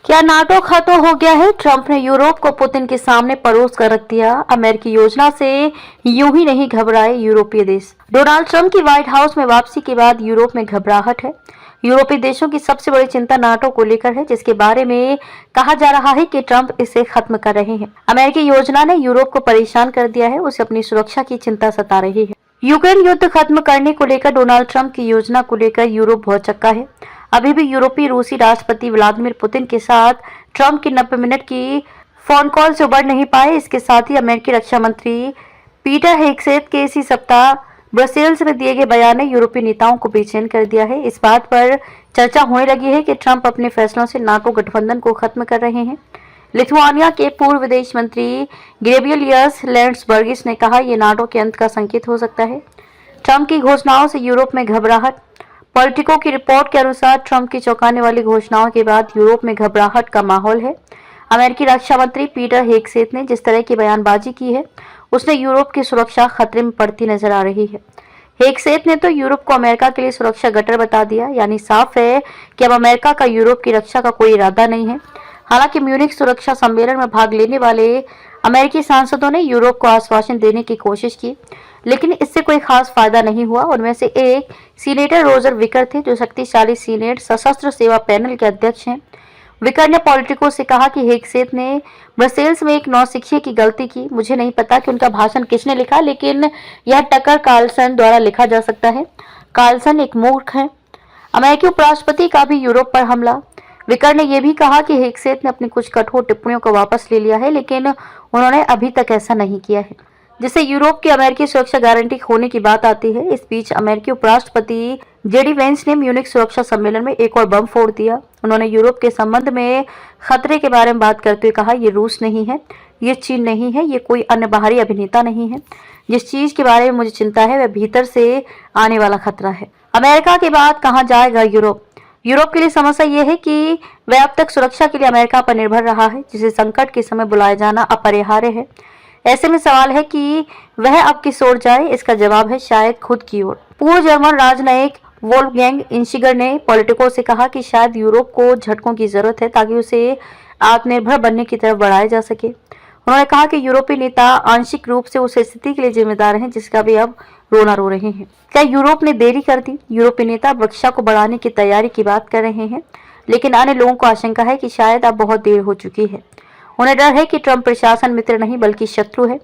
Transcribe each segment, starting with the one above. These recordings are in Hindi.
क्या नाटो खत्म हो गया है? ट्रंप ने यूरोप को पुतिन के सामने परोस कर रख दिया। अमेरिकी योजना से यूं ही नहीं घबराए यूरोपीय देश। डोनाल्ड ट्रंप की व्हाइट हाउस में वापसी के बाद यूरोप में घबराहट है। यूरोपीय देशों की सबसे बड़ी चिंता नाटो को लेकर है, जिसके बारे में कहा जा रहा है कि ट्रंप इसे खत्म कर रहे हैं। अमेरिकी योजना ने यूरोप को परेशान कर दिया है, उसे अपनी सुरक्षा की चिंता सता रही है। यूक्रेन युद्ध खत्म करने को लेकर डोनाल्ड ट्रंप की योजना को लेकर यूरोप बहुत चक्का है। अभी भी यूरोपीय रूसी राष्ट्रपति व्लादिमीर पुतिन के साथ ट्रंप की 90 मिनट की फोन कॉल से उबर नहीं पाए। इसके साथ ही अमेरिकी रक्षा मंत्री पीटर हेगसेथ के इसी सप्ताह ब्रसेल्स में दिए गए बयान ने यूरोपीय नेताओं को बेचैन कर दिया है। इस बात पर चर्चा होने लगी है कि ट्रंप अपने फैसलों से नाटो गठबंधन को खत्म कर रहे हैं। लिथुआनिया के पूर्व विदेश मंत्री गेब्रियलियस लैंड्सबर्गिस ने कहा, यह नाटो के अंत का संकेत हो सकता है। ट्रंप की घोषणाओं से यूरोप में घबराहट। पॉलिटिको की रिपोर्ट के अनुसार ट्रंप की चौंकाने वाली घोषणाओं के बाद यूरोप में घबराहट का माहौल है। अमेरिकी रक्षा मंत्री पीटर हेगसेथ ने जिस तरह की बयानबाजी की है, उसने यूरोप की सुरक्षा खतरे में पड़ती नजर आ रही है। हेगसेथ ने तो यूरोप को अमेरिका के लिए सुरक्षा गटर बता दिया, यानी साफ है कि अब अमेरिका का यूरोप की रक्षा का कोई इरादा नहीं है। हालांकि म्यूनिख सुरक्षा सम्मेलन में भाग लेने वाले अमेरिकी सांसदों ने यूरोप को आश्वासन देने की कोशिश की, लेकिन इससे कोई खास फायदा नहीं हुआ। उनमें से एक सीनेटर रोजर विकर थे, जो शक्तिशाली सीनेट सशस्त्र सेवा पैनल के अध्यक्ष हैं। विकर ने पॉलिटिको से कहा कि हेगसेथ ने ब्रसेल्स में एक नौसिखिए की गलती की। मुझे नहीं पता कि उनका भाषण किसने लिखा, लेकिन यह टकर कार्लसन द्वारा लिखा जा सकता है। कार्लसन एक मूर्ख है। अमेरिकी उपराष्ट्रपति का भी यूरोप पर हमला। विकर ने यह भी कहा कि हेगसेथ ने अपनी कुछ कठोर टिप्पणियों को वापस ले लिया है, लेकिन उन्होंने अभी तक ऐसा नहीं किया है, जिससे यूरोप की अमेरिकी सुरक्षा गारंटी होने की बात आती है। इस बीच अमेरिकी उपराष्ट्रपति जेडी वेंस ने म्यूनिख सुरक्षा सम्मेलन में एक और बम फोड़ दिया। उन्होंने यूरोप के संबंध में खतरे के बारे में बात करते हुए कहा, ये रूस नहीं है, ये चीन नहीं है, ये कोई अन्य बाहरी अभिनेता नहीं है। जिस चीज के बारे में मुझे चिंता है वह भीतर से आने वाला खतरा है। अमेरिका के बाद कहाँ जाएगा यूरोप? यूरोप के लिए समस्या यह है कि वह अब तक सुरक्षा के लिए अमेरिका पर निर्भर रहा है, जिसे संकट के समय बुलाया जाना अपरिहार्य है। ऐसे में सवाल है कि वह अब किस ओर जाए। इसका जवाब है शायद खुद की ओर। पूर्व जर्मन राजनयिक वोल्फगैंग इंशिगर ने पॉलिटिको से कहा कि शायद यूरोप को झटकों की जरूरत है ताकि उसे आत्मनिर्भर बनने की तरफ बढ़ाया जा सके। उन्होंने कहा कि यूरोपीय नेता आंशिक रूप से उस स्थिति के लिए जिम्मेदार हैं जिसका वे अब रोना रो रहे हैं। क्या यूरोप ने देरी कर दी? यूरोपीय नेता रक्षा को बढ़ाने की तैयारी की बात कर रहे हैं, लेकिन अन्य लोगों को आशंका है कि शायद अब बहुत देर हो चुकी है। उन्हें डर है कि ट्रंप प्रशासन मित्र नहीं बल्कि शत्रु है।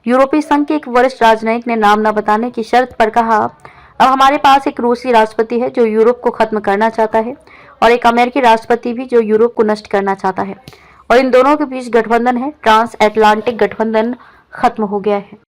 यूरोपीय संघ के एक वरिष्ठ राजनयिक ने नाम न बताने की शर्त पर कहा, अब हमारे पास एक रूसी राष्ट्रपति है जो यूरोप को खत्म करना चाहता है, और एक अमेरिकी राष्ट्रपति भी जो यूरोप को नष्ट करना चाहता है, और इन दोनों के बीच गठबंधन है। ट्रांस अटलांटिक गठबंधन खत्म हो गया है।